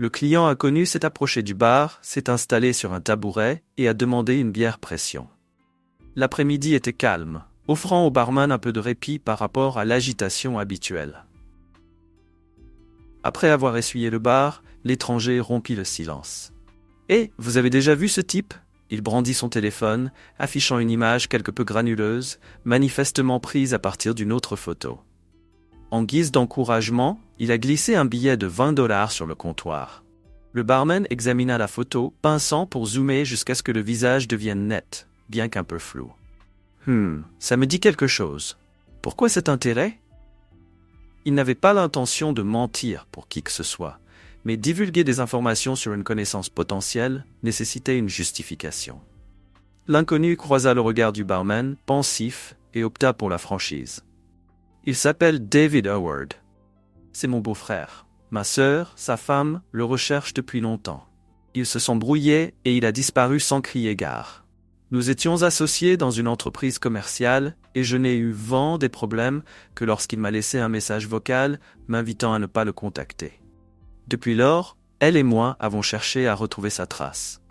Le client inconnu s'est approché du bar, s'est installé sur un tabouret et a demandé une bière pression. L'après-midi était calme, offrant au barman un peu de répit par rapport à l'agitation habituelle. Après avoir essuyé le bar, l'étranger rompit le silence. « Eh, vous avez déjà vu ce type ?» Il brandit son téléphone, affichant une image quelque peu granuleuse, manifestement prise à partir d'une autre photo. En guise d'encouragement, il a glissé un billet de $20 sur le comptoir. Le barman examina la photo, pinçant pour zoomer jusqu'à ce que le visage devienne net, bien qu'un peu flou. « Ça me dit quelque chose. Pourquoi cet intérêt ?» Il n'avait pas l'intention de mentir pour qui que ce soit, mais divulguer des informations sur une connaissance potentielle nécessitait une justification. L'inconnu croisa le regard du barman, pensif, et opta pour la franchise. « Il s'appelle David Howard. C'est mon beau-frère. Ma sœur, sa femme, le recherchent depuis longtemps. Ils se sont brouillés et il a disparu sans crier gare. Nous étions associés dans une entreprise commerciale et je n'ai eu vent des problèmes que lorsqu'il m'a laissé un message vocal m'invitant à ne pas le contacter. Depuis lors, elle et moi avons cherché à retrouver sa trace.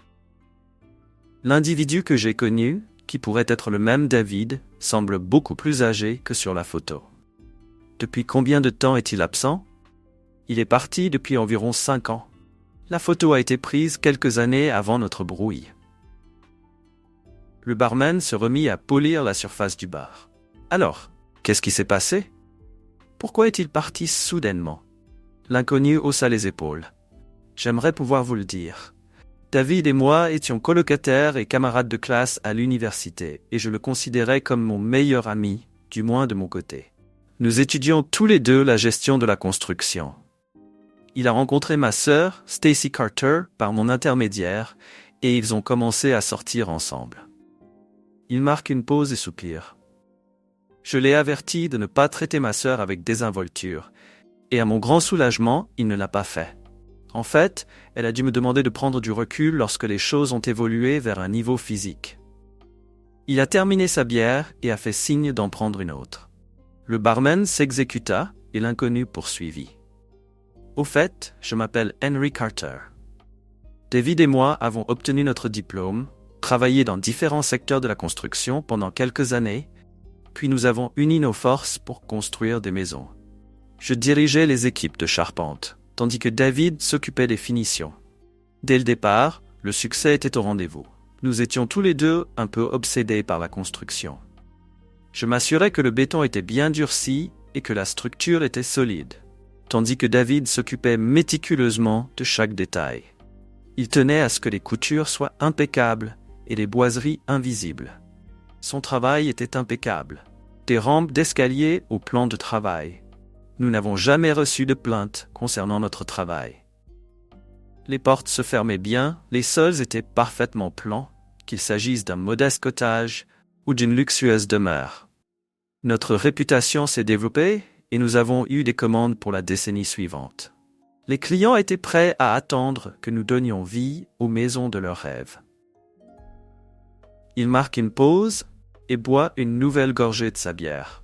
L'individu que j'ai connu, qui pourrait être le même David, semble beaucoup plus âgé que sur la photo. Depuis combien de temps est-il absent ? Il est parti depuis environ 5 ans. La photo a été prise quelques années avant notre brouille. Le barman se remit à polir la surface du bar. Alors, qu'est-ce qui s'est passé ? Pourquoi est-il parti soudainement ? L'inconnu haussa les épaules. J'aimerais pouvoir vous le dire. David et moi étions colocataires et camarades de classe à l'université, et je le considérais comme mon meilleur ami, du moins de mon côté. Nous étudions tous les deux la gestion de la construction. Il a rencontré ma sœur, Stacy Carter, par mon intermédiaire, et ils ont commencé à sortir ensemble. Il marque une pause et soupire. Je l'ai averti de ne pas traiter ma sœur avec désinvolture, et à mon grand soulagement, il ne l'a pas fait. En fait, elle a dû me demander de prendre du recul lorsque les choses ont évolué vers un niveau physique. Il a terminé sa bière et a fait signe d'en prendre une autre. Le barman s'exécuta et l'inconnu poursuivit. Au fait, je m'appelle Henry Carter. David et moi avons obtenu notre diplôme, travaillé dans différents secteurs de la construction pendant quelques années, puis nous avons uni nos forces pour construire des maisons. Je dirigeais les équipes de charpente, tandis que David s'occupait des finitions. Dès le départ, le succès était au rendez-vous. Nous étions tous les deux un peu obsédés par la construction. Je m'assurais que le béton était bien durci et que la structure était solide, tandis que David s'occupait méticuleusement de chaque détail. Il tenait à ce que les coutures soient impeccables et les boiseries invisibles. Son travail était impeccable. Des rampes d'escalier au plan de travail. Nous n'avons jamais reçu de plainte concernant notre travail. Les portes se fermaient bien, les sols étaient parfaitement plans, qu'il s'agisse d'un modeste cottage ou d'une luxueuse demeure. Notre réputation s'est développée et nous avons eu des commandes pour la décennie suivante. Les clients étaient prêts à attendre que nous donnions vie aux maisons de leurs rêves. Il marque une pause et boit une nouvelle gorgée de sa bière.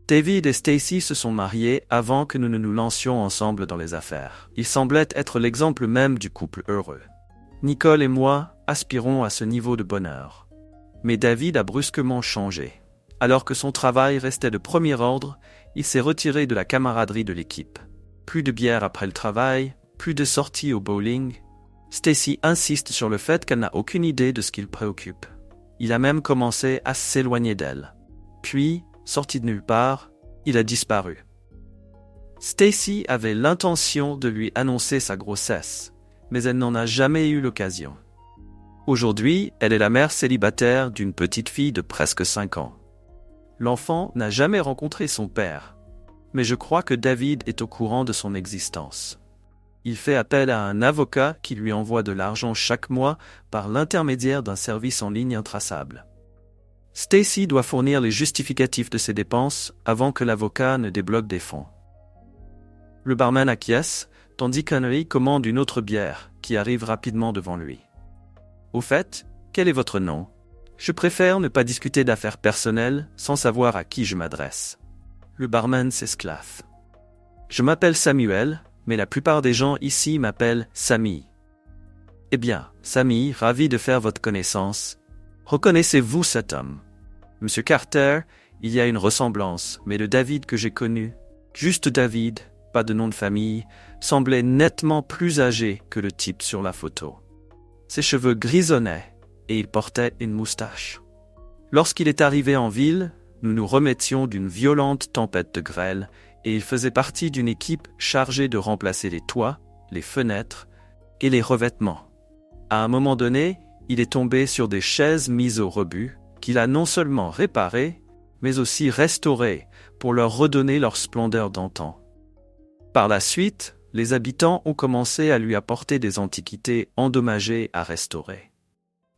David et Stacy se sont mariés avant que nous ne nous lancions ensemble dans les affaires. Ils semblaient être l'exemple même du couple heureux. Nicole et moi aspirons à ce niveau de bonheur. Mais David a brusquement changé. Alors que son travail restait de premier ordre, il s'est retiré de la camaraderie de l'équipe. Plus de bière après le travail, plus de sorties au bowling. Stacy insiste sur le fait qu'elle n'a aucune idée de ce qui le préoccupe. Il a même commencé à s'éloigner d'elle. Puis, sorti de nulle part, il a disparu. Stacy avait l'intention de lui annoncer sa grossesse, mais elle n'en a jamais eu l'occasion. Aujourd'hui, elle est la mère célibataire d'une petite fille de presque 5 ans. L'enfant n'a jamais rencontré son père, mais je crois que David est au courant de son existence. Il fait appel à un avocat qui lui envoie de l'argent chaque mois par l'intermédiaire d'un service en ligne intraçable. Stacy doit fournir les justificatifs de ses dépenses avant que l'avocat ne débloque des fonds. Le barman acquiesce, tandis qu'Henry commande une autre bière qui arrive rapidement devant lui. « Au fait, quel est votre nom ? Je préfère ne pas discuter d'affaires personnelles sans savoir à qui je m'adresse. » Le barman s'esclaffe. « Je m'appelle Samuel, mais la plupart des gens ici m'appellent Samy. Eh bien, Samy, ravi de faire votre connaissance. Reconnaissez-vous cet homme? Monsieur Carter, il y a une ressemblance, mais le David que j'ai connu, juste David, pas de nom de famille, semblait nettement plus âgé que le type sur la photo. Ses cheveux grisonnaient et il portait une moustache. Lorsqu'il est arrivé en ville, nous nous remettions d'une violente tempête de grêle et il faisait partie d'une équipe chargée de remplacer les toits, les fenêtres et les revêtements. À un moment donné, il est tombé sur des chaises mises au rebut qu'il a non seulement réparées, mais aussi restaurées pour leur redonner leur splendeur d'antan. Par la suite, les habitants ont commencé à lui apporter des antiquités endommagées à restaurer.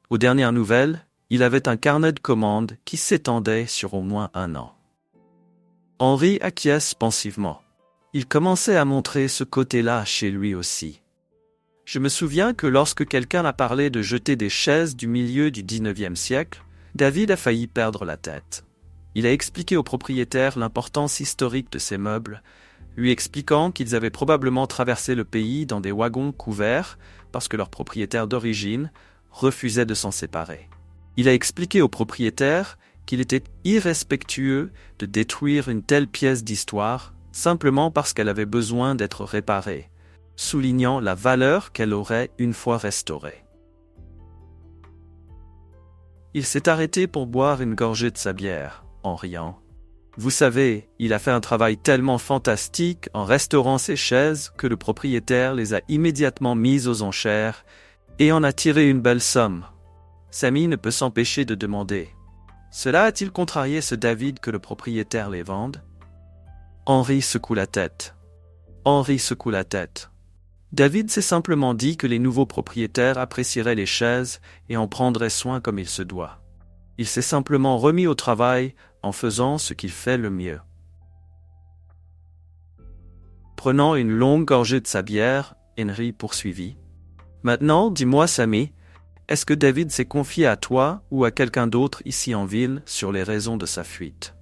Aux dernières nouvelles, il avait un carnet de commandes qui s'étendait sur au moins 1 an. Henry acquiesce pensivement. Il commençait à montrer ce côté-là chez lui aussi. Je me souviens que lorsque quelqu'un a parlé de jeter des chaises du milieu du 19e siècle, David a failli perdre la tête. Il a expliqué au propriétaire l'importance historique de ces meubles, lui expliquant qu'ils avaient probablement traversé le pays dans des wagons couverts parce que leur propriétaire d'origine refusait de s'en séparer. Il a expliqué au propriétaire qu'il était irrespectueux de détruire une telle pièce d'histoire simplement parce qu'elle avait besoin d'être réparée, soulignant la valeur qu'elle aurait une fois restaurée. Il s'est arrêté pour boire une gorgée de sa bière, en riant. Vous savez, il a fait un travail tellement fantastique en restaurant ces chaises que le propriétaire les a immédiatement mises aux enchères et en a tiré une belle somme. Samy ne peut s'empêcher de demander « Cela a-t-il contrarié ce David que le propriétaire les vende ?» Henry secoue la tête. David s'est simplement dit que les nouveaux propriétaires apprécieraient les chaises et en prendraient soin comme il se doit. Il s'est simplement remis au travail en faisant ce qu'il fait le mieux. Prenant une longue gorgée de sa bière, Henry poursuivit. « Maintenant, dis-moi, Samy, est-ce que David s'est confié à toi ou à quelqu'un d'autre ici en ville sur les raisons de sa fuite?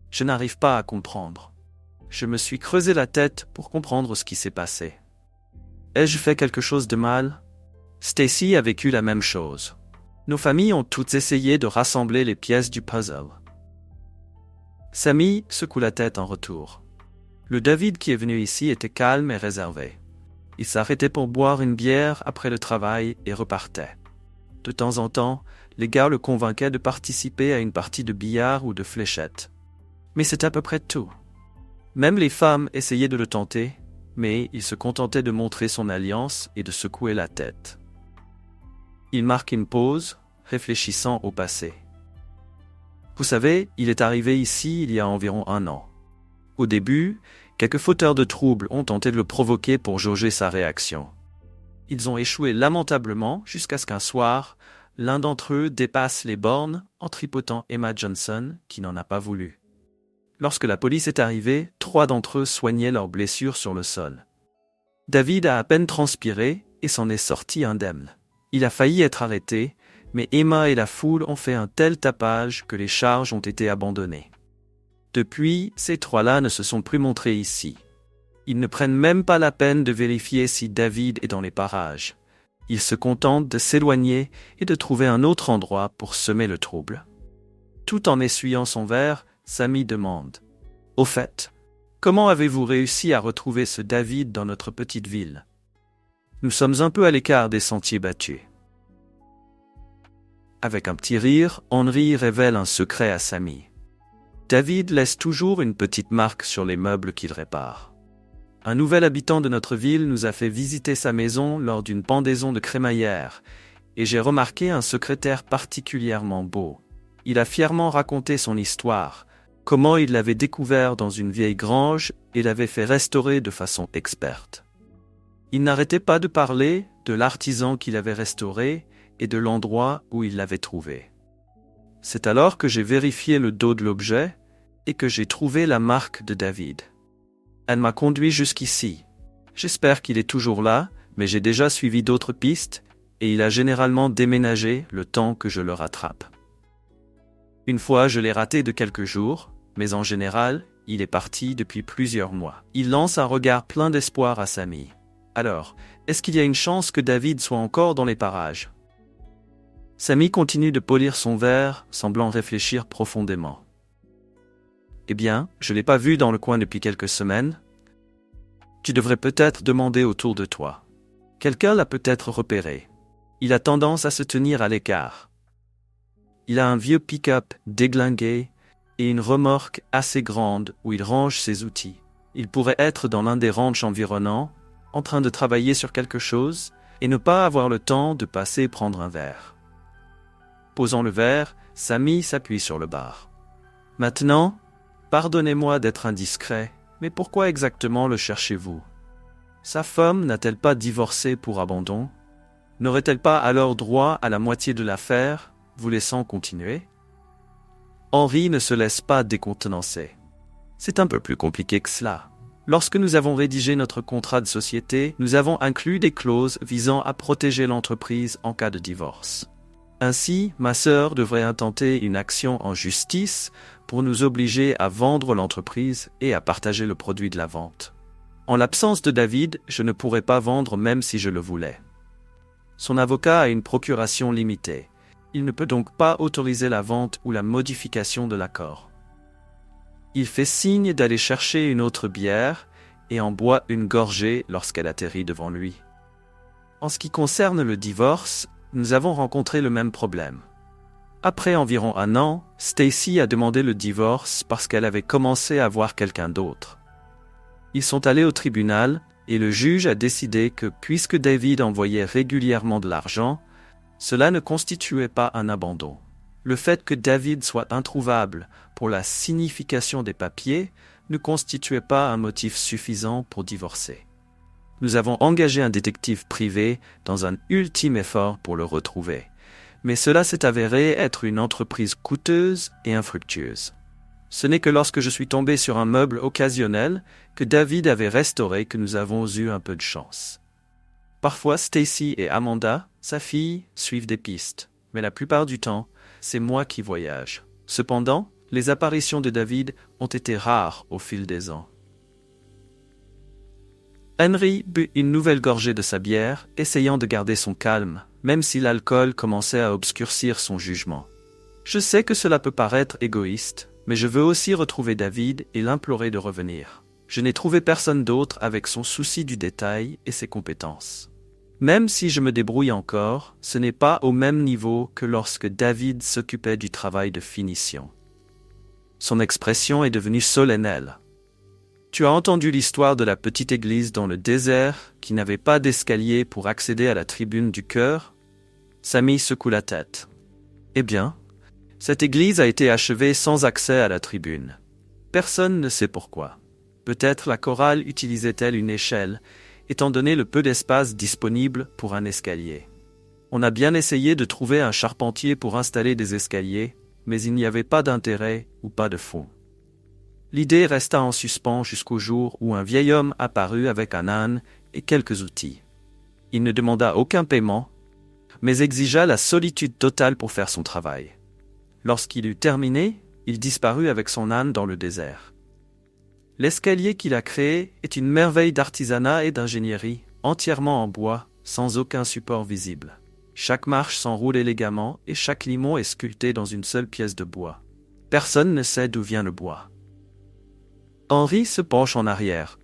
Je n'arrive pas à comprendre. Je me suis creusé la tête pour comprendre ce qui s'est passé. Ai-je fait quelque chose de mal? Stacy a vécu la même chose. Nos familles ont toutes essayé de rassembler les pièces du puzzle. » Samy secoue la tête en retour. Le David qui est venu ici était calme et réservé. Il s'arrêtait pour boire une bière après le travail et repartait. De temps en temps, les gars le convainquaient de participer à une partie de billard ou de fléchettes. Mais c'est à peu près tout. Même les femmes essayaient de le tenter, mais il se contentait de montrer son alliance et de secouer la tête. Il marque une pause, réfléchissant au passé. Vous savez, il est arrivé ici il y a environ 1 an. Au début, quelques fauteurs de troubles ont tenté de le provoquer pour jauger sa réaction. Ils ont échoué lamentablement jusqu'à ce qu'un soir, l'un d'entre eux dépasse les bornes en tripotant Emma Johnson, qui n'en a pas voulu. Lorsque la police est arrivée, 3 d'entre eux soignaient leurs blessures sur le sol. David a à peine transpiré et s'en est sorti indemne. Il a failli être arrêté, mais Emma et la foule ont fait un tel tapage que les charges ont été abandonnées. Depuis, ces 3-là ne se sont plus montrés ici. Ils ne prennent même pas la peine de vérifier si David est dans les parages. Ils se contentent de s'éloigner et de trouver un autre endroit pour semer le trouble. Tout en essuyant son verre, Samy demande « Au fait, comment avez-vous réussi à retrouver ce David dans notre petite ville? Nous sommes un peu à l'écart des sentiers battus. » Avec un petit rire, Henry révèle un secret à Samy. David laisse toujours une petite marque sur les meubles qu'il répare. Un nouvel habitant de notre ville nous a fait visiter sa maison lors d'une pendaison de crémaillère, et j'ai remarqué un secrétaire particulièrement beau. Il a fièrement raconté son histoire, comment il l'avait découvert dans une vieille grange et l'avait fait restaurer de façon experte. Il n'arrêtait pas de parler de l'artisan qui l'avait restauré et de l'endroit où il l'avait trouvé. C'est alors que j'ai vérifié le dos de l'objet et que j'ai trouvé la marque de David. Elle m'a conduit jusqu'ici. J'espère qu'il est toujours là, mais j'ai déjà suivi d'autres pistes et il a généralement déménagé le temps que je le rattrape. Une fois, je l'ai raté de quelques jours, mais en général, il est parti depuis plusieurs mois. Il lance un regard plein d'espoir à Sammy. Alors, est-ce qu'il y a une chance que David soit encore dans les parages? Sammy continue de polir son verre, semblant réfléchir profondément. Eh bien, je ne l'ai pas vu dans le coin depuis quelques semaines. Tu devrais peut-être demander autour de toi. Quelqu'un l'a peut-être repéré. Il a tendance à se tenir à l'écart. Il a un vieux pick-up déglingué et une remorque assez grande où il range ses outils. Il pourrait être dans l'un des ranchs environnants, en train de travailler sur quelque chose et ne pas avoir le temps de passer prendre un verre. Posant le verre, Sammy s'appuie sur le bar. Maintenant, pardonnez-moi d'être indiscret, mais pourquoi exactement le cherchez-vous? Sa femme n'a-t-elle pas divorcé pour abandon? N'aurait-elle pas alors droit à la moitié de l'affaire, vous laissant continuer? Henry ne se laisse pas décontenancer. C'est un peu plus compliqué que cela. Lorsque nous avons rédigé notre contrat de société, nous avons inclus des clauses visant à protéger l'entreprise en cas de divorce. Ainsi, ma sœur devrait intenter une action en justice pour nous obliger à vendre l'entreprise et à partager le produit de la vente. En l'absence de David, je ne pourrais pas vendre même si je le voulais. Son avocat a une procuration limitée. Il ne peut donc pas autoriser la vente ou la modification de l'accord. Il fait signe d'aller chercher une autre bière et en boit une gorgée lorsqu'elle atterrit devant lui. En ce qui concerne le divorce, nous avons rencontré le même problème. Après environ 1 an, Stacy a demandé le divorce parce qu'elle avait commencé à voir quelqu'un d'autre. Ils sont allés au tribunal et le juge a décidé que puisque David envoyait régulièrement de l'argent, cela ne constituait pas un abandon. Le fait que David soit introuvable pour la signification des papiers ne constituait pas un motif suffisant pour divorcer. Nous avons engagé un détective privé dans un ultime effort pour le retrouver. Mais cela s'est avéré être une entreprise coûteuse et infructueuse. Ce n'est que lorsque je suis tombé sur un meuble occasionnel que David avait restauré que nous avons eu un peu de chance. Parfois, Stacy et Amanda, sa fille, suivent des pistes, mais la plupart du temps, c'est moi qui voyage. Cependant, les apparitions de David ont été rares au fil des ans. Henry but une nouvelle gorgée de sa bière, essayant de garder son calme, même si l'alcool commençait à obscurcir son jugement. Je sais que cela peut paraître égoïste, mais je veux aussi retrouver David et l'implorer de revenir. Je n'ai trouvé personne d'autre avec son souci du détail et ses compétences. Même si je me débrouille encore, ce n'est pas au même niveau que lorsque David s'occupait du travail de finition. Son expression est devenue solennelle. Tu as entendu l'histoire de la petite église dans le désert qui n'avait pas d'escalier pour accéder à la tribune du chœur? Sammy secoue la tête. Eh bien, cette église a été achevée sans accès à la tribune. Personne ne sait pourquoi. Peut-être la chorale utilisait-elle une échelle, étant donné le peu d'espace disponible pour un escalier. On a bien essayé de trouver un charpentier pour installer des escaliers, mais il n'y avait pas d'intérêt ou pas de fonds. L'idée resta en suspens jusqu'au jour où un vieil homme apparut avec un âne et quelques outils. Il ne demanda aucun paiement, mais exigea la solitude totale pour faire son travail. Lorsqu'il eut terminé, il disparut avec son âne dans le désert. L'escalier qu'il a créé est une merveille d'artisanat et d'ingénierie, entièrement en bois, sans aucun support visible. Chaque marche s'enroule élégamment et chaque limon est sculpté dans une seule pièce de bois. Personne ne sait d'où vient le bois. Henry se penche en arrière.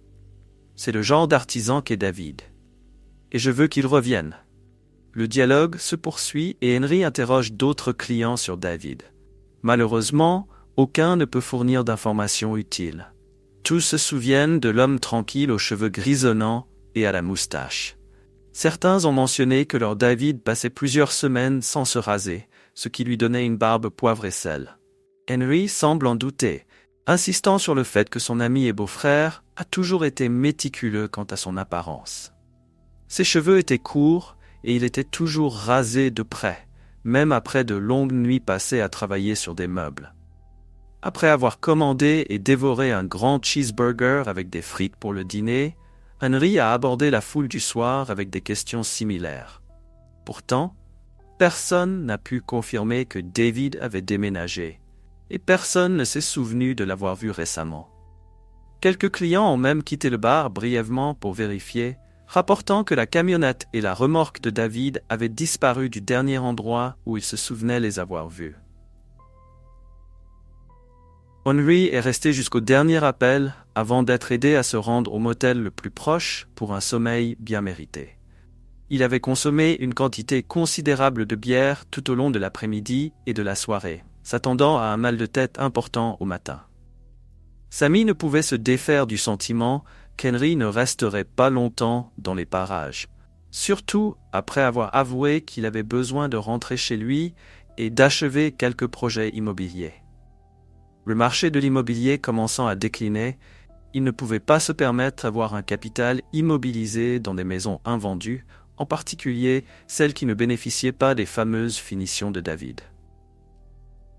C'est le genre d'artisan qu'est David. Et je veux qu'il revienne. Le dialogue se poursuit et Henry interroge d'autres clients sur David. Malheureusement, aucun ne peut fournir d'informations utiles. Tous se souviennent de l'homme tranquille aux cheveux grisonnants et à la moustache. Certains ont mentionné que leur David passait plusieurs semaines sans se raser, ce qui lui donnait une barbe poivre et sel. Henry semble en douter, insistant sur le fait que son ami et beau-frère a toujours été méticuleux quant à son apparence. Ses cheveux étaient courts et il était toujours rasé de près, même après de longues nuits passées à travailler sur des meubles. Après avoir commandé et dévoré un grand cheeseburger avec des frites pour le dîner, Henry a abordé la foule du soir avec des questions similaires. Pourtant, personne n'a pu confirmer que David avait déménagé, et personne ne s'est souvenu de l'avoir vu récemment. Quelques clients ont même quitté le bar brièvement pour vérifier, rapportant que la camionnette et la remorque de David avaient disparu du dernier endroit où il se souvenait les avoir vus. Henry est resté jusqu'au dernier appel avant d'être aidé à se rendre au motel le plus proche pour un sommeil bien mérité. Il avait consommé une quantité considérable de bière tout au long de l'après-midi et de la soirée, s'attendant à un mal de tête important au matin. Sammy ne pouvait se défaire du sentiment qu'Henry ne resterait pas longtemps dans les parages, surtout après avoir avoué qu'il avait besoin de rentrer chez lui et d'achever quelques projets immobiliers. Le marché de l'immobilier commençant à décliner, il ne pouvait pas se permettre d'avoir un capital immobilisé dans des maisons invendues, en particulier celles qui ne bénéficiaient pas des fameuses finitions de David.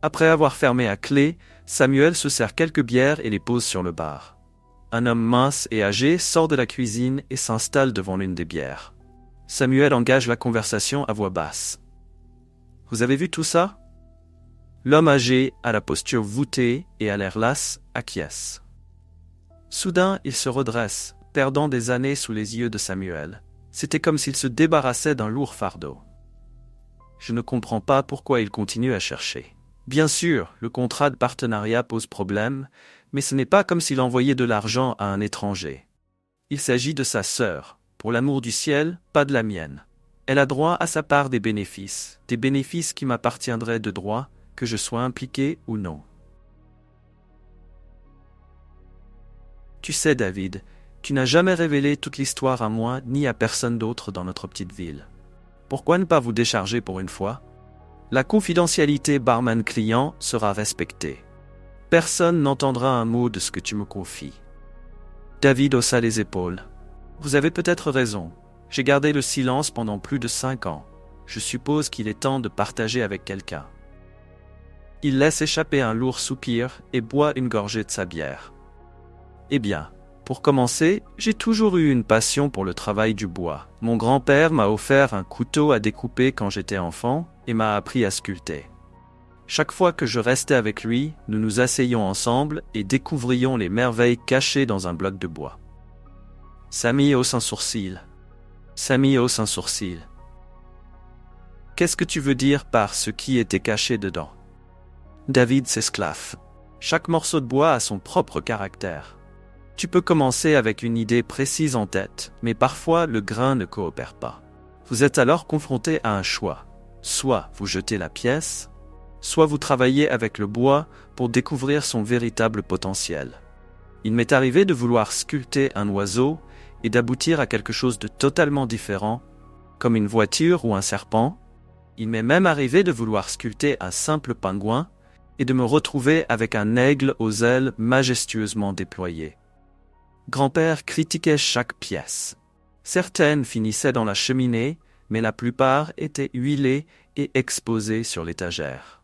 Après avoir fermé à clé, Samuel se sert quelques bières et les pose sur le bar. Un homme mince et âgé sort de la cuisine et s'installe devant l'une des bières. Samuel engage la conversation à voix basse. « Vous avez vu tout ça ?» L'homme âgé, à la posture voûtée et à l'air las, acquiesce. Soudain, il se redresse, perdant des années sous les yeux de Samuel. C'était comme s'il se débarrassait d'un lourd fardeau. Je ne comprends pas pourquoi il continue à chercher. Bien sûr, le contrat de partenariat pose problème, mais ce n'est pas comme s'il envoyait de l'argent à un étranger. Il s'agit de sa sœur, pour l'amour du ciel, pas de la mienne. Elle a droit à sa part des bénéfices qui m'appartiendraient de droit, que je sois impliqué ou non. Tu sais, David, tu n'as jamais révélé toute l'histoire à moi ni à personne d'autre dans notre petite ville. Pourquoi ne pas vous décharger pour une fois ? La confidentialité barman-client sera respectée. Personne n'entendra un mot de ce que tu me confies. David haussa les épaules. Vous avez peut-être raison. J'ai gardé le silence pendant plus de 5 ans. Je suppose qu'il est temps de partager avec quelqu'un. Il laisse échapper un lourd soupir et boit une gorgée de sa bière. Eh bien, pour commencer, j'ai toujours eu une passion pour le travail du bois. Mon grand-père m'a offert un couteau à découper quand j'étais enfant et m'a appris à sculpter. Chaque fois que je restais avec lui, nous nous asseyions ensemble et découvrions les merveilles cachées dans un bloc de bois. Sammy hausse un sourcil. Qu'est-ce que tu veux dire par ce qui était caché dedans ? David s'esclaffe. Chaque morceau de bois a son propre caractère. Tu peux commencer avec une idée précise en tête, mais parfois le grain ne coopère pas. Vous êtes alors confronté à un choix. Soit vous jetez la pièce, soit vous travaillez avec le bois pour découvrir son véritable potentiel. Il m'est arrivé de vouloir sculpter un oiseau et d'aboutir à quelque chose de totalement différent, comme une voiture ou un serpent. Il m'est même arrivé de vouloir sculpter un simple pingouin et de me retrouver avec un aigle aux ailes majestueusement déployées. Grand-père critiquait chaque pièce. Certaines finissaient dans la cheminée, mais la plupart étaient huilées et exposées sur l'étagère.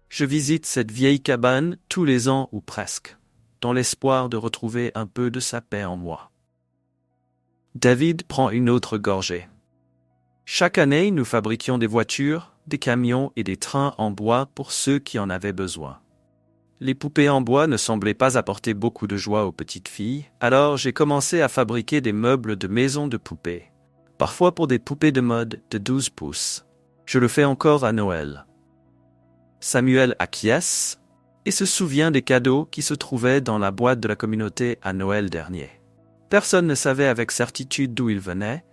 Je visite cette vieille cabane tous les ans ou presque, dans l'espoir de retrouver un peu de sa paix en moi. David prend une autre gorgée. Chaque année, nous fabriquions des voitures, des camions et des trains en bois pour ceux qui en avaient besoin. Les poupées en bois ne semblaient pas apporter beaucoup de joie aux petites filles, alors j'ai commencé à fabriquer des meubles de maison de poupées, parfois pour des poupées de mode de 12 pouces. Je le fais encore à Noël. Samuel acquiesce et se souvient des cadeaux qui se trouvaient dans la boîte de la communauté à Noël dernier. Personne ne savait avec certitude d'où ils venaient,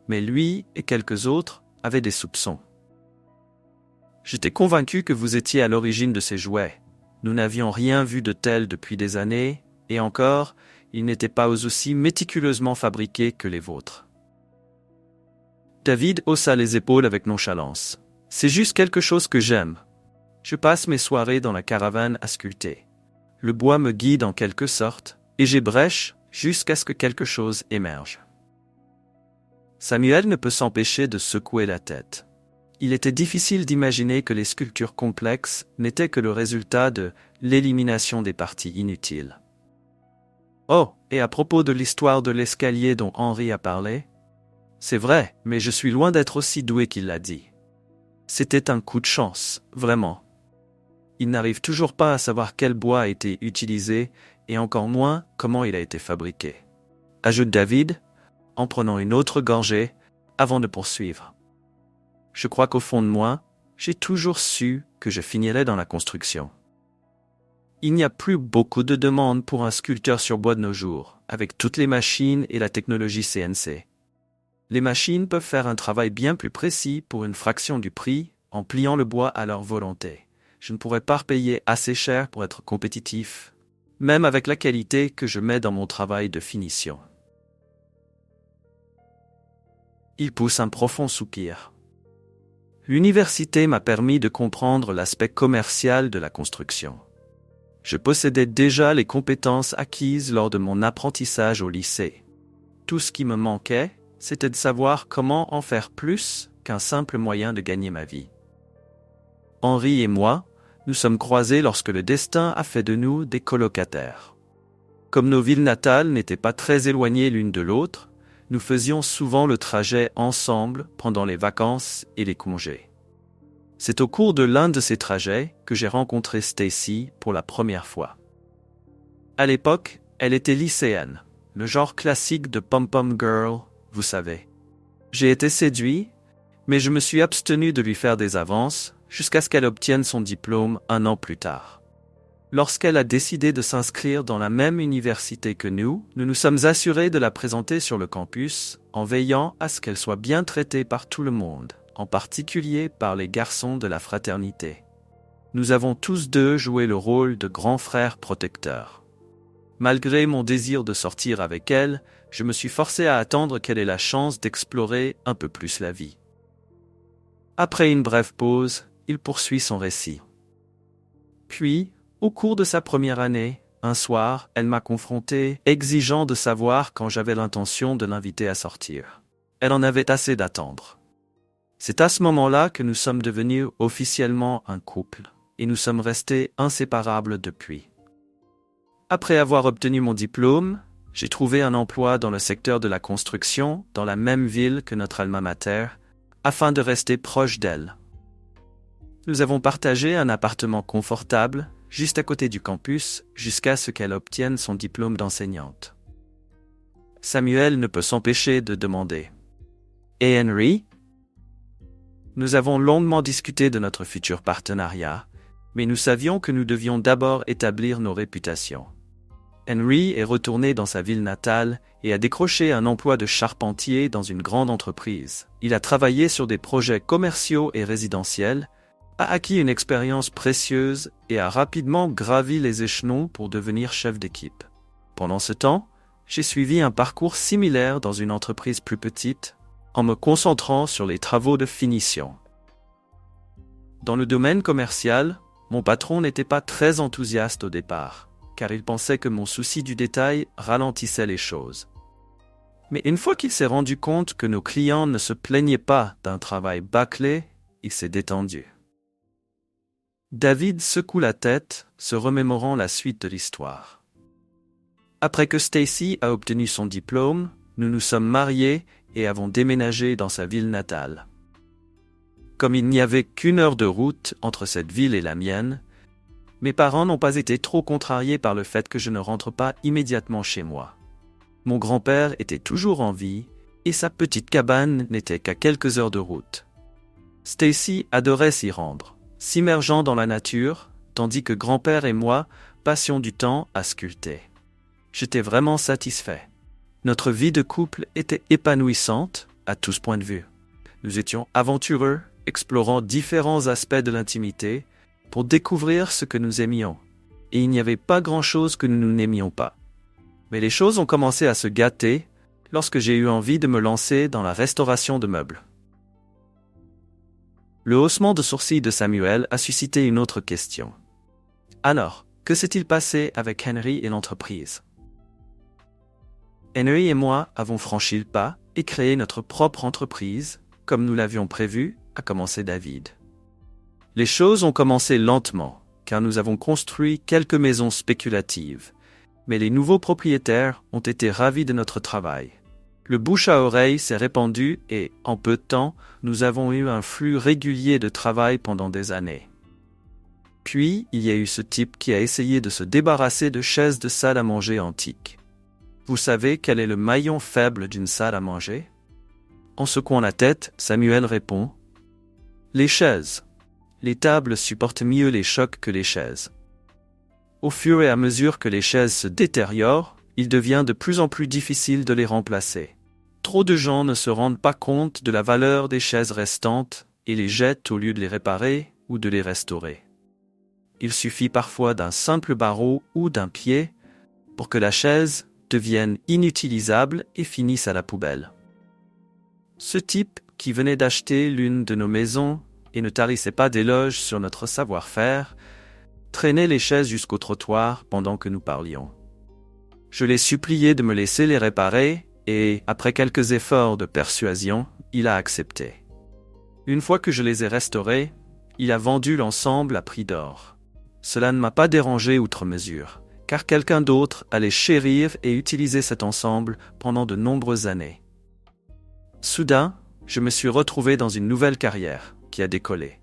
mais lui et quelques autres avaient des soupçons. J'étais convaincu que vous étiez à l'origine de ces jouets. Nous n'avions rien vu de tel depuis des années, et encore, ils n'étaient pas aussi méticuleusement fabriqués que les vôtres. David haussa les épaules avec nonchalance. C'est juste quelque chose que j'aime. Je passe mes soirées dans la caravane à sculpter. Le bois me guide en quelque sorte, et j'ébrèche jusqu'à ce que quelque chose émerge. Samuel ne peut s'empêcher de secouer la tête. Il était difficile d'imaginer que les sculptures complexes n'étaient que le résultat de l'élimination des parties inutiles. Oh, et à propos de l'histoire de l'escalier dont Henry a parlé, c'est vrai, mais je suis loin d'être aussi doué qu'il l'a dit. C'était un coup de chance, vraiment. Il n'arrive toujours pas à savoir quel bois a été utilisé et encore moins comment il a été fabriqué. Ajoute David, en prenant une autre gorgée, avant de poursuivre. Je crois qu'au fond de moi, j'ai toujours su que je finirais dans la construction. Il n'y a plus beaucoup de demandes pour un sculpteur sur bois de nos jours, avec toutes les machines et la technologie CNC. Les machines peuvent faire un travail bien plus précis pour une fraction du prix, en pliant le bois à leur volonté. Je ne pourrais pas payer assez cher pour être compétitif, même avec la qualité que je mets dans mon travail de finition. Il pousse un profond soupir. L'université m'a permis de comprendre l'aspect commercial de la construction. Je possédais déjà les compétences acquises lors de mon apprentissage au lycée. Tout ce qui me manquait, c'était de savoir comment en faire plus qu'un simple moyen de gagner ma vie. Henri et moi, nous sommes croisés lorsque le destin a fait de nous des colocataires. Comme nos villes natales n'étaient pas très éloignées l'une de l'autre, nous faisions souvent le trajet ensemble pendant les vacances et les congés. C'est au cours de l'un de ces trajets que j'ai rencontré Stacy pour la première fois. À l'époque, elle était lycéenne, le genre classique de pom-pom girl, vous savez. J'ai été séduit, mais je me suis abstenu de lui faire des avances jusqu'à ce qu'elle obtienne son diplôme 1 an plus tard. Lorsqu'elle a décidé de s'inscrire dans la même université que nous nous sommes assurés de la présenter sur le campus en veillant à ce qu'elle soit bien traitée par tout le monde, en particulier par les garçons de la fraternité. Nous avons tous deux joué le rôle de grands frères protecteurs. Malgré mon désir de sortir avec elle, je me suis forcé à attendre qu'elle ait la chance d'explorer un peu plus la vie. Après une brève pause, il poursuit son récit. Puis, au cours de sa première année, un soir, elle m'a confronté, exigeant de savoir quand j'avais l'intention de l'inviter à sortir. Elle en avait assez d'attendre. C'est à ce moment-là que nous sommes devenus officiellement un couple, et nous sommes restés inséparables depuis. Après avoir obtenu mon diplôme, j'ai trouvé un emploi dans le secteur de la construction, dans la même ville que notre alma mater, afin de rester proche d'elle. Nous avons partagé un appartement confortable, juste à côté du campus, jusqu'à ce qu'elle obtienne son diplôme d'enseignante. Samuel ne peut s'empêcher de demander « Et Henry ?» Nous avons longuement discuté de notre futur partenariat, mais nous savions que nous devions d'abord établir nos réputations. Henry est retourné dans sa ville natale et a décroché un emploi de charpentier dans une grande entreprise. Il a travaillé sur des projets commerciaux et résidentiels, a acquis une expérience précieuse et a rapidement gravi les échelons pour devenir chef d'équipe. Pendant ce temps, j'ai suivi un parcours similaire dans une entreprise plus petite, en me concentrant sur les travaux de finition. Dans le domaine commercial, mon patron n'était pas très enthousiaste au départ, car il pensait que mon souci du détail ralentissait les choses. Mais une fois qu'il s'est rendu compte que nos clients ne se plaignaient pas d'un travail bâclé, il s'est détendu. David secoue la tête, se remémorant la suite de l'histoire. Après que Stacy a obtenu son diplôme, nous nous sommes mariés et avons déménagé dans sa ville natale. Comme il n'y avait qu'1 heure de route entre cette ville et la mienne, mes parents n'ont pas été trop contrariés par le fait que je ne rentre pas immédiatement chez moi. Mon grand-père était toujours en vie et sa petite cabane n'était qu'à quelques heures de route. Stacy adorait s'y rendre, s'immergeant dans la nature, tandis que grand-père et moi passions du temps à sculpter. J'étais vraiment satisfait. Notre vie de couple était épanouissante à tous points de vue. Nous étions aventureux, explorant différents aspects de l'intimité pour découvrir ce que nous aimions. Et il n'y avait pas grand-chose que nous n'aimions pas. Mais les choses ont commencé à se gâter lorsque j'ai eu envie de me lancer dans la restauration de meubles. Le haussement de sourcils de Samuel a suscité une autre question. Alors, que s'est-il passé avec Henry et l'entreprise ? Henry et moi avons franchi le pas et créé notre propre entreprise, comme nous l'avions prévu, a commencé David. Les choses ont commencé lentement, car nous avons construit quelques maisons spéculatives, mais les nouveaux propriétaires ont été ravis de notre travail. Le bouche à oreille s'est répandu et, en peu de temps, nous avons eu un flux régulier de travail pendant des années. Puis, il y a eu ce type qui a essayé de se débarrasser de chaises de salle à manger antiques. Vous savez quel est le maillon faible d'une salle à manger? En secouant la tête, Samuel répond: les chaises. Les tables supportent mieux les chocs que les chaises. Au fur et à mesure que les chaises se détériorent, il devient de plus en plus difficile de les remplacer. Trop de gens ne se rendent pas compte de la valeur des chaises restantes et les jettent au lieu de les réparer ou de les restaurer. Il suffit parfois d'un simple barreau ou d'un pied pour que la chaise devienne inutilisable et finisse à la poubelle. Ce type, qui venait d'acheter l'une de nos maisons et ne tarissait pas d'éloges sur notre savoir-faire, traînait les chaises jusqu'au trottoir pendant que nous parlions. Je l'ai supplié de me laisser les réparer et, après quelques efforts de persuasion, il a accepté. Une fois que je les ai restaurés, il a vendu l'ensemble à prix d'or. Cela ne m'a pas dérangé outre mesure, car quelqu'un d'autre allait chérir et utiliser cet ensemble pendant de nombreuses années. Soudain, je me suis retrouvé dans une nouvelle carrière qui a décollé.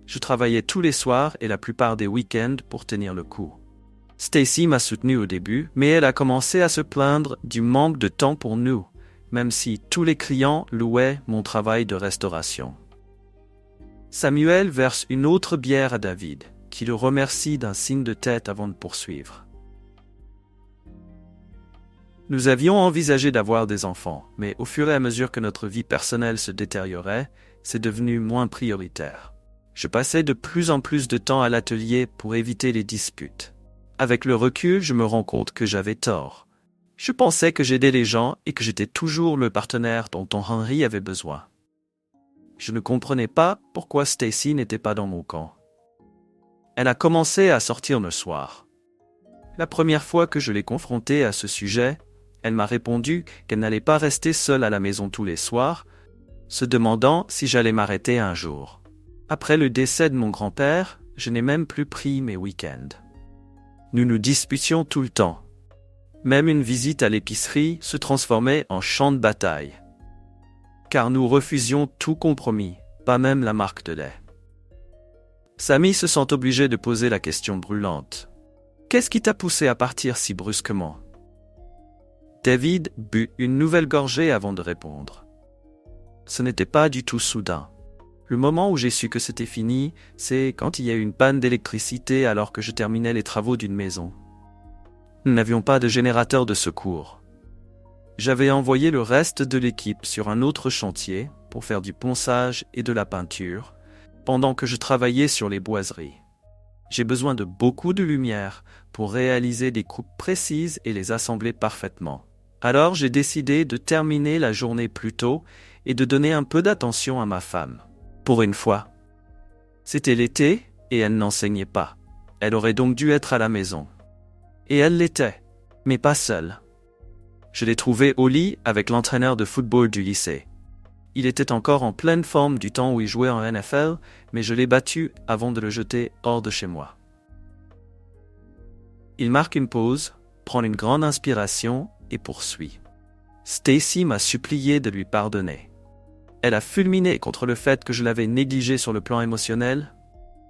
Je travaillais tous les soirs et la plupart des week-ends pour tenir le coup. Stacy m'a soutenu au début, mais elle a commencé à se plaindre du manque de temps pour nous, même si tous les clients louaient mon travail de restauration. Samuel verse une autre bière à David, qui le remercie d'un signe de tête avant de poursuivre. Nous avions envisagé d'avoir des enfants, mais au fur et à mesure que notre vie personnelle se détériorait, c'est devenu moins prioritaire. Je passais de plus en plus de temps à l'atelier pour éviter les disputes. Avec le recul, je me rends compte que j'avais tort. Je pensais que j'aidais les gens et que j'étais toujours le partenaire dont Henry avait besoin. Je ne comprenais pas pourquoi Stacy n'était pas dans mon camp. Elle a commencé à sortir le soir. La première fois que je l'ai confrontée à ce sujet, elle m'a répondu qu'elle n'allait pas rester seule à la maison tous les soirs, se demandant si j'allais m'arrêter un jour. Après le décès de mon grand-père, je n'ai même plus pris mes week-ends. Nous nous disputions tout le temps. Même une visite à l'épicerie se transformait en champ de bataille. Car nous refusions tout compromis, pas même la marque de lait. Sammy se sent obligé de poser la question brûlante. Qu'est-ce qui t'a poussé à partir si brusquement? David but une nouvelle gorgée avant de répondre. Ce n'était pas du tout soudain. Le moment où j'ai su que c'était fini, c'est quand il y a eu une panne d'électricité alors que je terminais les travaux d'une maison. Nous n'avions pas de générateur de secours. J'avais envoyé le reste de l'équipe sur un autre chantier pour faire du ponçage et de la peinture, pendant que je travaillais sur les boiseries. J'ai besoin de beaucoup de lumière pour réaliser des coupes précises et les assembler parfaitement. Alors j'ai décidé de terminer la journée plus tôt et de donner un peu d'attention à ma femme. Pour une fois. C'était l'été et elle n'enseignait pas. Elle aurait donc dû être à la maison. Et elle l'était, mais pas seule. Je l'ai trouvée au lit avec l'entraîneur de football du lycée. Il était encore en pleine forme du temps où il jouait en NFL, mais je l'ai battu avant de le jeter hors de chez moi. Il marque une pause, prend une grande inspiration et poursuit. Stacy m'a supplié de lui pardonner. Elle a fulminé contre le fait que je l'avais négligée sur le plan émotionnel.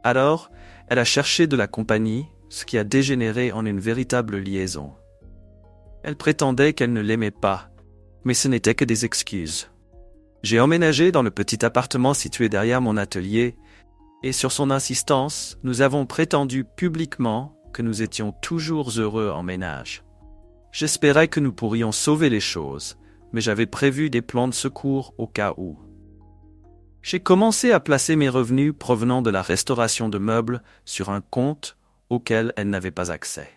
Alors, elle a cherché de la compagnie, ce qui a dégénéré en une véritable liaison. Elle prétendait qu'elle ne l'aimait pas, mais ce n'était que des excuses. J'ai emménagé dans le petit appartement situé derrière mon atelier, et sur son insistance, nous avons prétendu publiquement que nous étions toujours heureux en ménage. J'espérais que nous pourrions sauver les choses, mais j'avais prévu des plans de secours au cas où. J'ai commencé à placer mes revenus provenant de la restauration de meubles sur un compte auquel elle n'avait pas accès.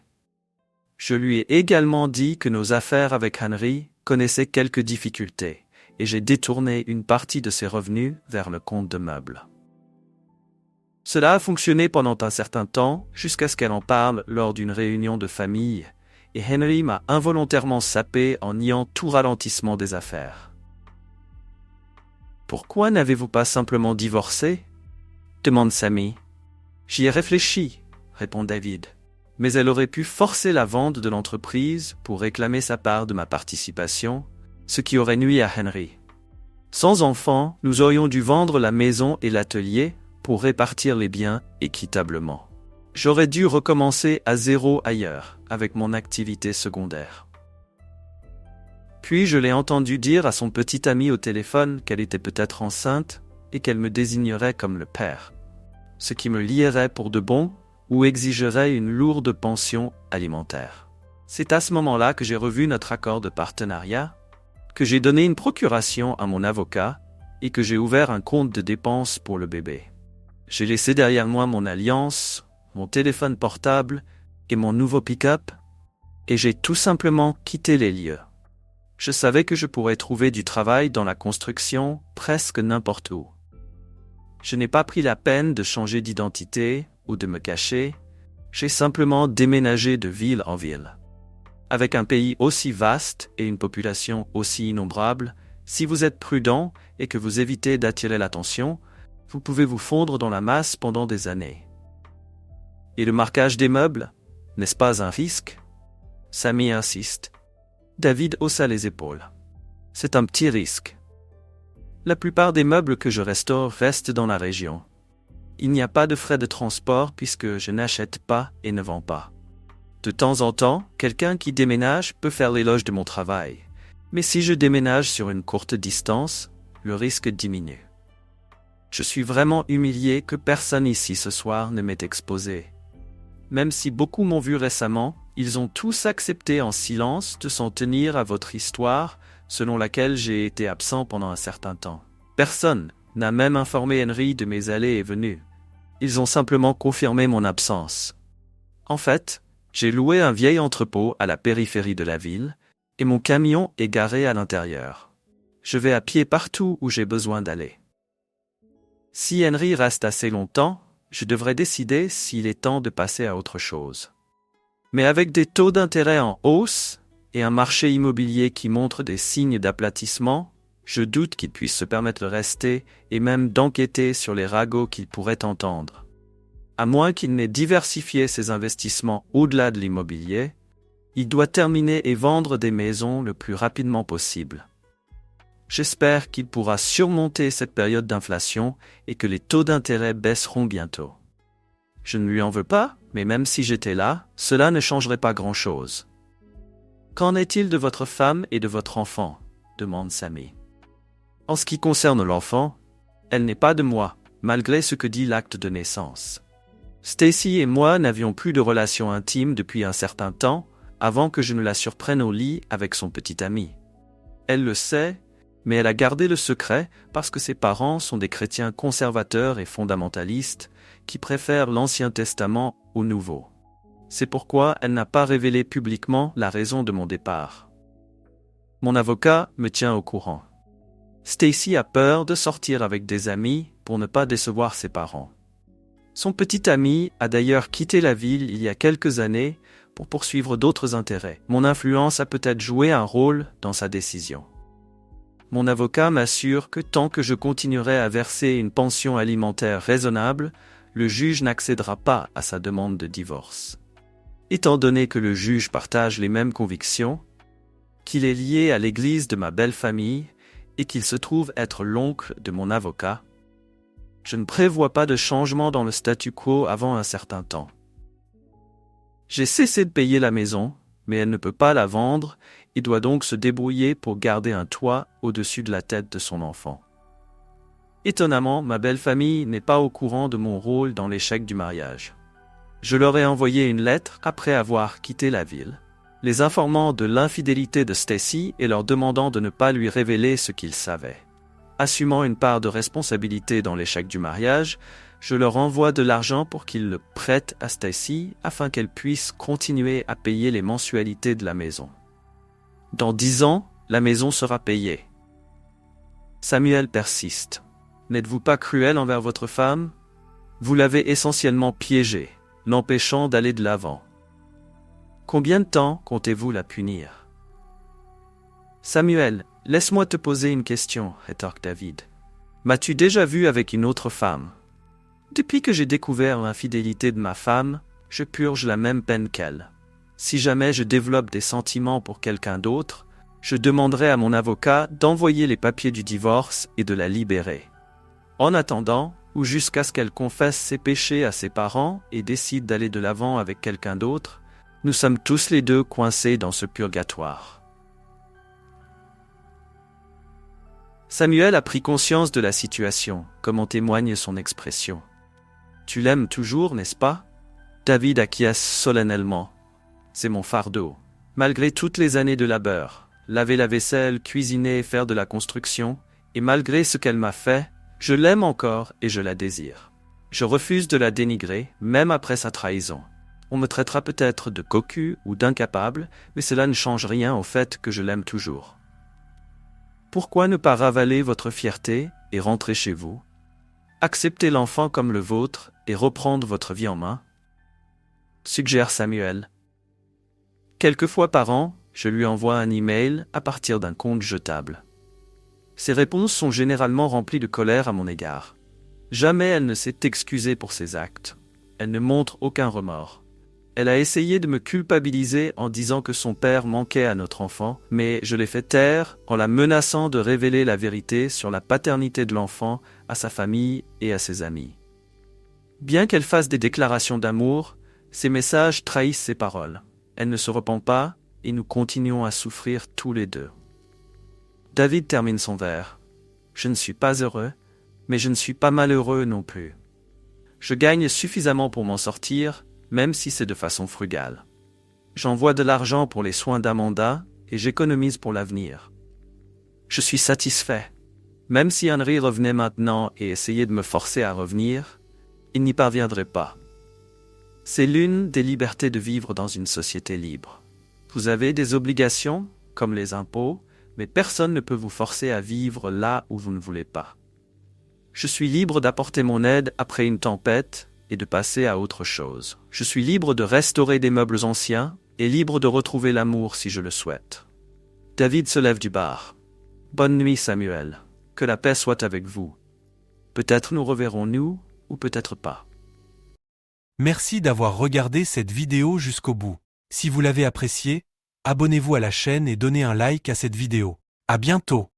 Je lui ai également dit que nos affaires avec Henry connaissaient quelques difficultés, et j'ai détourné une partie de ses revenus vers le compte de meubles. Cela a fonctionné pendant un certain temps, jusqu'à ce qu'elle en parle lors d'une réunion de famille, et Henry m'a involontairement sapé en niant tout ralentissement des affaires. « Pourquoi n'avez-vous pas simplement divorcé ?» demande Sammy. « J'y ai réfléchi, » répond David. « Mais elle aurait pu forcer la vente de l'entreprise pour réclamer sa part de ma participation, ce qui aurait nui à Henry. Sans enfants, nous aurions dû vendre la maison et l'atelier pour répartir les biens équitablement. » J'aurais dû recommencer à zéro ailleurs, avec mon activité secondaire. Puis je l'ai entendu dire à son petit ami au téléphone qu'elle était peut-être enceinte et qu'elle me désignerait comme le père, ce qui me lierait pour de bon ou exigerait une lourde pension alimentaire. C'est à ce moment-là que j'ai revu notre accord de partenariat, que j'ai donné une procuration à mon avocat et que j'ai ouvert un compte de dépenses pour le bébé. J'ai laissé derrière moi mon alliance, mon téléphone portable et mon nouveau pick-up, et j'ai tout simplement quitté les lieux. Je savais que je pourrais trouver du travail dans la construction presque n'importe où. Je n'ai pas pris la peine de changer d'identité ou de me cacher, j'ai simplement déménagé de ville en ville. Avec un pays aussi vaste et une population aussi innombrable, si vous êtes prudent et que vous évitez d'attirer l'attention, vous pouvez vous fondre dans la masse pendant des années. Et le marquage des meubles, n'est-ce pas un risque? Samy insiste. David haussa les épaules. C'est un petit risque. La plupart des meubles que je restaure restent dans la région. Il n'y a pas de frais de transport puisque je n'achète pas et ne vends pas. De temps en temps, quelqu'un qui déménage peut faire l'éloge de mon travail. Mais si je déménage sur une courte distance, le risque diminue. Je suis vraiment humilié que personne ici ce soir ne m'ait exposé. Même si beaucoup m'ont vu récemment, ils ont tous accepté en silence de s'en tenir à votre histoire, selon laquelle j'ai été absent pendant un certain temps. Personne n'a même informé Henry de mes allées et venues. Ils ont simplement confirmé mon absence. En fait, j'ai loué un vieil entrepôt à la périphérie de la ville, et mon camion est garé à l'intérieur. Je vais à pied partout où j'ai besoin d'aller. Si Henry reste assez longtemps, je devrais décider s'il est temps de passer à autre chose. Mais avec des taux d'intérêt en hausse et un marché immobilier qui montre des signes d'aplatissement, je doute qu'il puisse se permettre de rester et même d'enquêter sur les ragots qu'il pourrait entendre. À moins qu'il n'ait diversifié ses investissements au-delà de l'immobilier, il doit terminer et vendre des maisons le plus rapidement possible. J'espère qu'il pourra surmonter cette période d'inflation et que les taux d'intérêt baisseront bientôt. Je ne lui en veux pas, mais même si j'étais là, cela ne changerait pas grand-chose. « Qu'en est-il de votre femme et de votre enfant ?» demande Samy. En ce qui concerne l'enfant, elle n'est pas de moi, malgré ce que dit l'acte de naissance. Stacy et moi n'avions plus de relation intime depuis un certain temps, avant que je ne la surprenne au lit avec son petit ami. Elle le sait, mais elle a gardé le secret parce que ses parents sont des chrétiens conservateurs et fondamentalistes qui préfèrent l'Ancien Testament au Nouveau. C'est pourquoi elle n'a pas révélé publiquement la raison de mon départ. Mon avocat me tient au courant. Stacy a peur de sortir avec des amis pour ne pas décevoir ses parents. Son petit ami a d'ailleurs quitté la ville il y a quelques années pour poursuivre d'autres intérêts. Mon influence a peut-être joué un rôle dans sa décision. Mon avocat m'assure que tant que je continuerai à verser une pension alimentaire raisonnable, le juge n'accédera pas à sa demande de divorce. Étant donné que le juge partage les mêmes convictions, qu'il est lié à l'église de ma belle famille et qu'il se trouve être l'oncle de mon avocat, je ne prévois pas de changement dans le statu quo avant un certain temps. J'ai cessé de payer la maison, mais elle ne peut pas la vendre et doit donc se débrouiller pour garder un toit au-dessus de la tête de son enfant. Étonnamment, ma belle famille n'est pas au courant de mon rôle dans l'échec du mariage. Je leur ai envoyé une lettre après avoir quitté la ville, les informant de l'infidélité de Stacy et leur demandant de ne pas lui révéler ce qu'ils savaient. Assumant une part de responsabilité dans l'échec du mariage, je leur envoie de l'argent pour qu'ils le prêtent à Stacy afin qu'elle puisse continuer à payer les mensualités de la maison. Dans 10 ans, la maison sera payée. Samuel persiste. N'êtes-vous pas cruel envers votre femme? Vous l'avez essentiellement piégée, l'empêchant d'aller de l'avant. Combien de temps comptez-vous la punir? Samuel, laisse-moi te poser une question, rétorque David. M'as-tu déjà vu avec une autre femme? Depuis que j'ai découvert l'infidélité de ma femme, je purge la même peine qu'elle. Si jamais je développe des sentiments pour quelqu'un d'autre, je demanderai à mon avocat d'envoyer les papiers du divorce et de la libérer. En attendant, ou jusqu'à ce qu'elle confesse ses péchés à ses parents et décide d'aller de l'avant avec quelqu'un d'autre, nous sommes tous les deux coincés dans ce purgatoire. Samuel a pris conscience de la situation, comme en témoigne son expression. « Tu l'aimes toujours, n'est-ce pas ?» David acquiesce solennellement. « C'est mon fardeau. Malgré toutes les années de labeur, laver la vaisselle, cuisiner et faire de la construction, et malgré ce qu'elle m'a fait, je l'aime encore et je la désire. Je refuse de la dénigrer, même après sa trahison. On me traitera peut-être de cocu ou d'incapable, mais cela ne change rien au fait que je l'aime toujours. Pourquoi ne pas ravaler votre fierté et rentrer chez vous? Accepter l'enfant comme le vôtre et reprendre votre vie en main ?» suggère Samuel. Quelques fois par an, je lui envoie un email à partir d'un compte jetable. Ses réponses sont généralement remplies de colère à mon égard. Jamais elle ne s'est excusée pour ses actes. Elle ne montre aucun remords. Elle a essayé de me culpabiliser en disant que son père manquait à notre enfant, mais je l'ai fait taire en la menaçant de révéler la vérité sur la paternité de l'enfant à sa famille et à ses amis. Bien qu'elle fasse des déclarations d'amour, ses messages trahissent ses paroles. Elle ne se repent pas et nous continuons à souffrir tous les deux. David termine son vers. « Je ne suis pas heureux, mais je ne suis pas malheureux non plus. Je gagne suffisamment pour m'en sortir, même si c'est de façon frugale. J'envoie de l'argent pour les soins d'Amanda et j'économise pour l'avenir. Je suis satisfait. Même si Henry revenait maintenant et essayait de me forcer à revenir, il n'y parviendrait pas. C'est l'une des libertés de vivre dans une société libre. Vous avez des obligations, comme les impôts, mais personne ne peut vous forcer à vivre là où vous ne voulez pas. Je suis libre d'apporter mon aide après une tempête et de passer à autre chose. Je suis libre de restaurer des meubles anciens et libre de retrouver l'amour si je le souhaite. » David se lève du bar. « Bonne nuit, Samuel. Que la paix soit avec vous. Peut-être nous reverrons-nous, ou peut-être pas. » Merci d'avoir regardé cette vidéo jusqu'au bout. Si vous l'avez appréciée, abonnez-vous à la chaîne et donnez un like à cette vidéo. À bientôt!